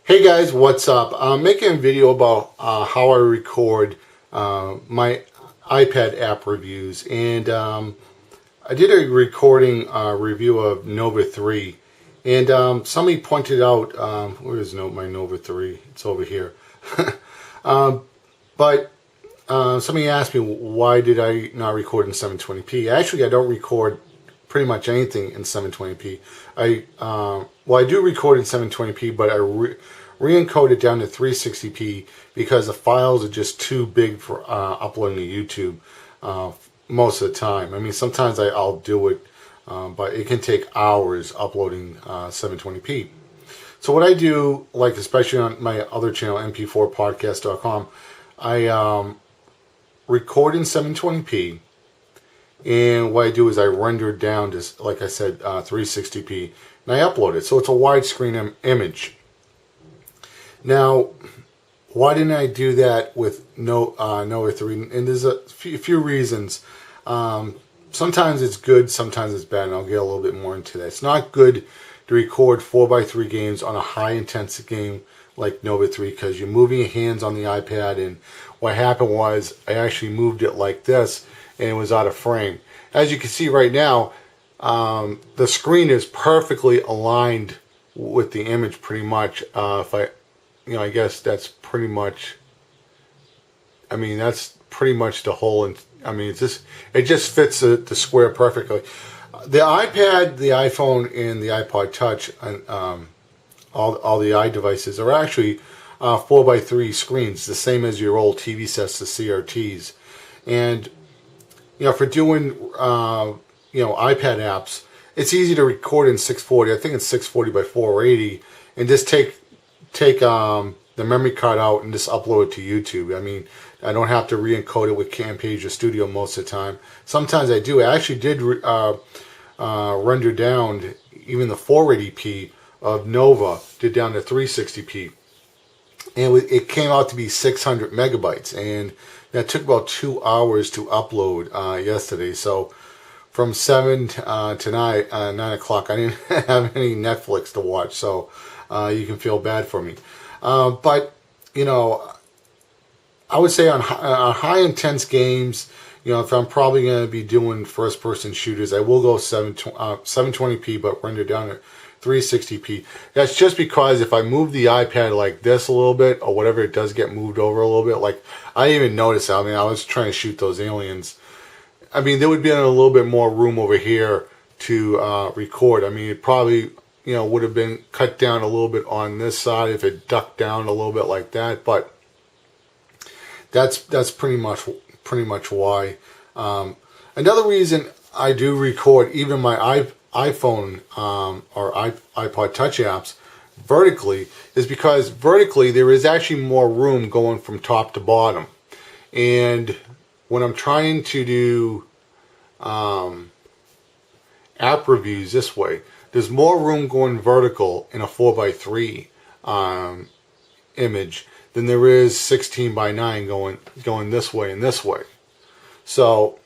Hey guys, what's up? I'm making a video about how I record my iPad app reviews, and I did a recording review of Nova 3, and somebody pointed out, where is my Nova 3? It's over here. But somebody asked me, why did I not record in 720p? Actually, I don't record pretty much anything in 720p. I do record in 720p, but I re-encode it down to 360p because the files are just too big for uploading to YouTube most of the time. I mean, sometimes I'll do it, but it can take hours uploading 720p. So what I do, like especially on my other channel, mp4podcast.com, I record in 720p, and what I do is I render it down to, like I said, 360p, and I upload it. So it's a widescreen image. Now, why didn't I do that with Nova 3? And there's a few reasons. Sometimes it's good, sometimes it's bad, and I'll get a little bit more into that. It's not good to record 4x3 games on a high-intensity game like Nova 3 because you're moving your hands on the iPad, and what happened was I actually moved it like this, and it was out of frame. As you can see right now, the screen is perfectly aligned with the image pretty much. I guess that's pretty much, that's pretty much the whole, it just fits the square perfectly. The iPad, the iPhone, and the iPod Touch, and all the iDevices are actually 4x3 screens, the same as your old TV sets, the CRTs. And, for doing, iPad apps, it's easy to record in 640. I think it's 640 by 480, and just take the memory card out and just upload it to YouTube. I don't have to re-encode it with Camtasia Studio most of the time. Sometimes I do. I actually did render down even the 480p of Nova, did down to 360p. And it came out to be 600 megabytes. And that took about 2 hours to upload yesterday. So from 7 to 9 o'clock, I didn't have any Netflix to watch. So you can feel bad for me. But, I would say on high intense games, if I'm probably going to be doing first person shooters, I will go 720p but render down at 360p. That's just because if I move the iPad like this a little bit, or whatever, it does get moved over a little bit. Like, I didn't even notice that. I was trying to shoot those aliens. There would be a little bit more room over here to record. It probably, would have been cut down a little bit on this side if it ducked down a little bit like that. But that's pretty much why. Another reason I do record even my iPhone or iPod Touch apps vertically is because vertically there is actually more room going from top to bottom. And when I'm trying to do app reviews this way, there's more room going vertical in a 4x3 image than there is 16:9 going this way and this way. So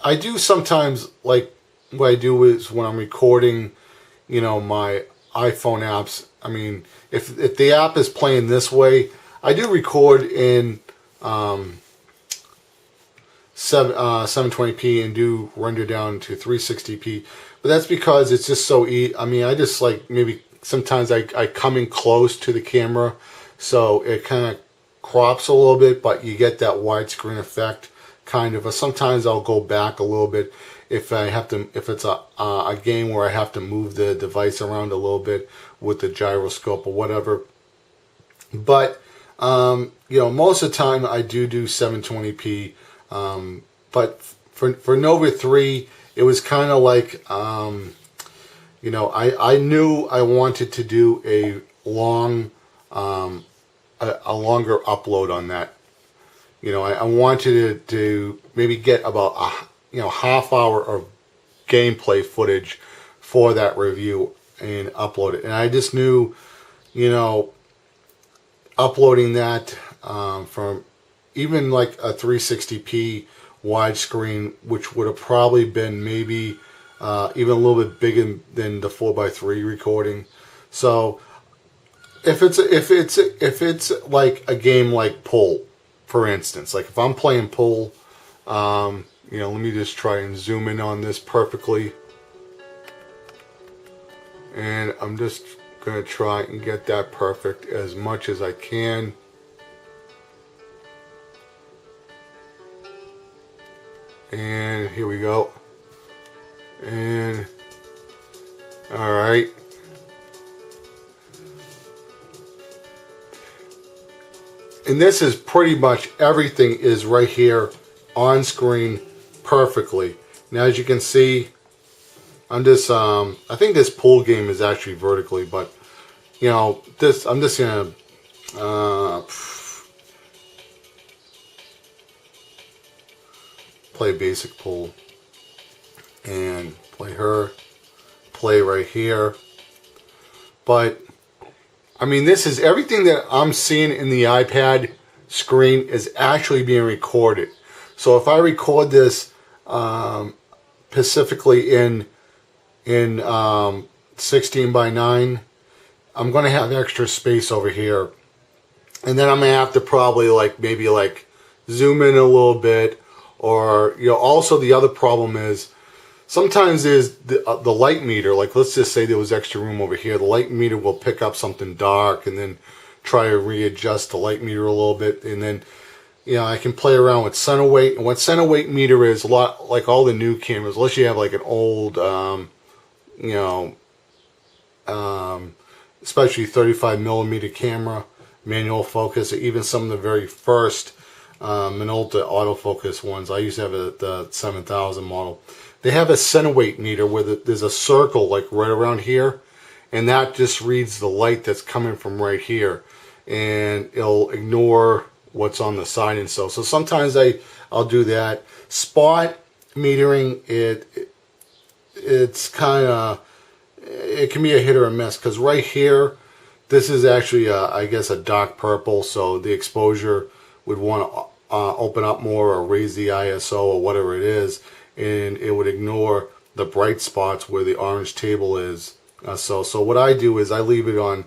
I do sometimes, like what I do is when I'm recording, my iPhone apps. If the app is playing this way, I do record in 720p and do render down to 360p. But that's because it's just so easy. I just maybe sometimes I come in close to the camera, so it kind of crops a little bit, but you get that widescreen effect kind of. Sometimes I'll go back a little bit if it's a game where I have to move the device around a little bit with the gyroscope or whatever. But most of the time I do 720p. But for Nova 3, it was kind of like, I knew I wanted to do a longer upload on that. I wanted to maybe get about half hour of gameplay footage for that review and upload it. And I just knew, uploading that from even like a 360p widescreen, which would have probably been maybe even a little bit bigger than the 4x3 recording. So if it's like a game like pool, for instance, like if I'm playing pool, let me just try and zoom in on this perfectly, and I'm just gonna try and get that perfect as much as I can. And here we go. And all right. And this is pretty much everything is right here on screen perfectly. Now, as you can see, I'm just, I think this pool game is actually vertically, but, I'm just going to play basic pool and play her, play right here. But I mean, this is everything that I'm seeing in the iPad screen is actually being recorded. So if I record this specifically in 16 by 9, I'm going to have extra space over here. And then I'm going to have to probably maybe zoom in a little bit. Or, also the other problem is sometimes is the light meter, like let's just say there was extra room over here, the light meter will pick up something dark and then try to readjust the light meter a little bit, and then I can play around with center weight. And what center weight meter is, a lot like all the new cameras, unless you have like an old especially 35 millimeter camera, manual focus, or even some of the very first Minolta autofocus ones. I used to have the 7000 model. They have a center weight meter where there's a circle like right around here, and that just reads the light that's coming from right here, and it'll ignore what's on the side and so sometimes I'll do that. Spot metering, it's kind of, it can be a hit or a miss, because right here this is actually I guess a dark purple, so the exposure would want to open up more or raise the ISO or whatever it is, and it would ignore the bright spots where the orange table is. So what I do is I leave it on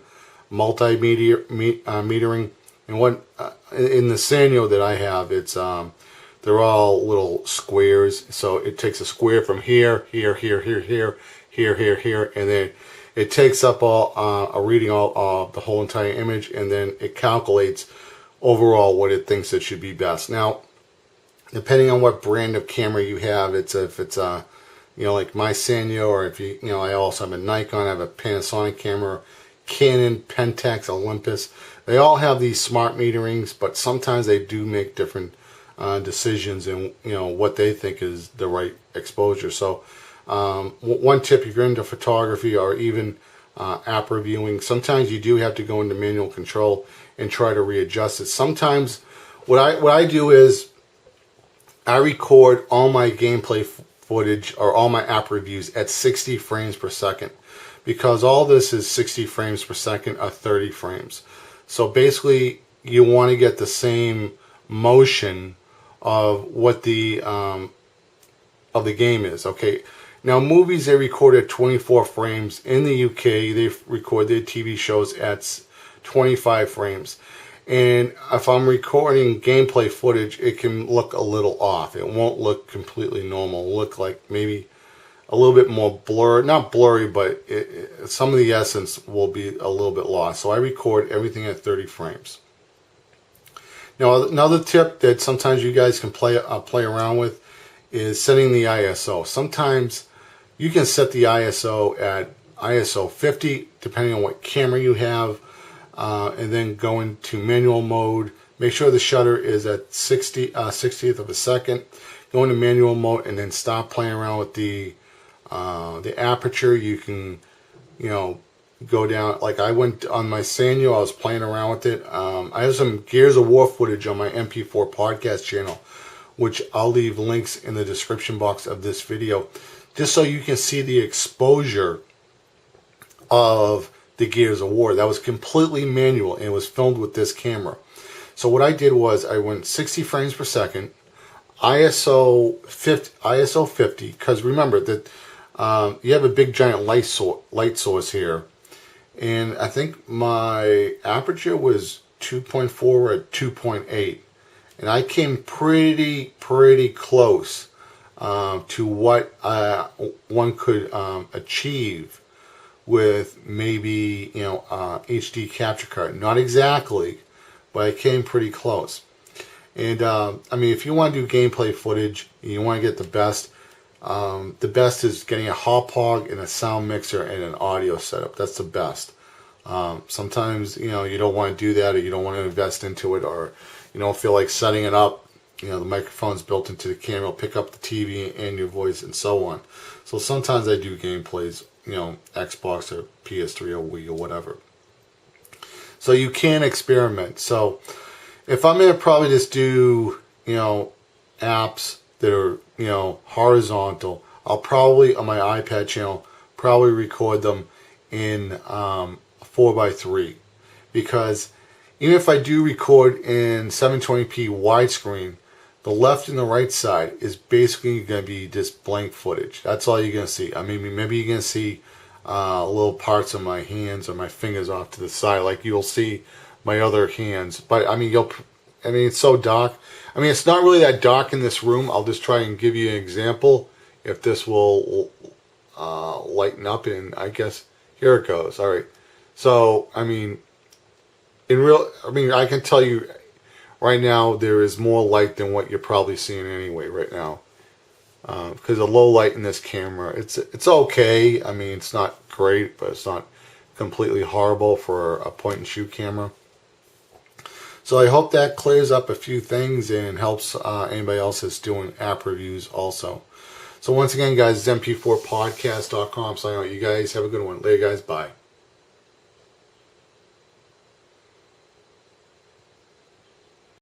multimeter metering, and what in the Sanyo that I have, it's they're all little squares. So it takes a square from here, here, here, here, here, here, here, here, and then it takes up a reading all the whole entire image, and then it calculates overall what it thinks it should be best. Now, depending on what brand of camera you have, if it's like my Sanyo, or if I also have a Nikon, I have a Panasonic camera, Canon, Pentax, Olympus. They all have these smart meterings, but sometimes they do make different decisions in what they think is the right exposure. So one tip, if you're into photography or even app reviewing, sometimes you do have to go into manual control and try to readjust it. Sometimes what I do is I record all my gameplay footage or all my app reviews at 60 frames per second, because all this is 60 frames per second or 30 frames. So basically you want to get the same motion of what the game is. Okay, now movies, they record at 24 frames. In the UK, they record their TV shows at 25 frames. And if I'm recording gameplay footage, it can look a little off. It won't look completely normal. It'll look like maybe a little bit more blurry. Not blurry, but some of the essence will be a little bit lost. So I record everything at 30 frames. Now, another tip that sometimes you guys can play around with is setting the ISO. Sometimes you can set the ISO at ISO 50, depending on what camera you have. And then go into manual mode. Make sure the shutter is at 60th of a second. Go into manual mode and then stop playing around with the aperture. You can, go down. Like I went on my Sanyo, I was playing around with it. I have some Gears of War footage on my MP4 podcast channel, which I'll leave links in the description box of this video, just so you can see the exposure of the Gears of War. That was completely manual, and it was filmed with this camera. So what I did was I went 60 frames per second, ISO 50, because remember that you have a big giant light source here, and I think my aperture was 2.4 or 2.8, and I came pretty close to what one could achieve with maybe HD capture card. Not exactly, but I came pretty close. And I mean, if you want to do gameplay footage, you want to get the best is getting a hot pog and a sound mixer and an audio setup. That's the best. Sometimes you don't want to do that, or you don't want to invest into it, or you don't feel like setting it up. The microphone's built into the camera, will pick up the TV and your voice and so on. So sometimes I do gameplays, Xbox or PS3 or Wii or whatever. So you can experiment. So if I'm going to probably just do, apps that are, horizontal, I'll probably, on my iPad channel, probably record them in 4:3. Because even if I do record in 720p widescreen, the left and the right side is basically going to be just blank footage. That's all you're going to see. I mean, maybe you're going to see little parts of my hands or my fingers off to the side, like you'll see my other hands. But I mean, it's so dark. I mean, it's not really that dark in this room. I'll just try and give you an example if this will lighten up. And I guess here it goes. All right. So I mean, I can tell you right now there is more light than what you're probably seeing anyway right now. Because the low light in this camera, it's okay. I mean, it's not great, but it's not completely horrible for a point and shoot camera. So I hope that clears up a few things and helps anybody else that's doing app reviews also. So once again, guys, it's mp4podcast.com. So you guys have a good one. Later, guys. Bye.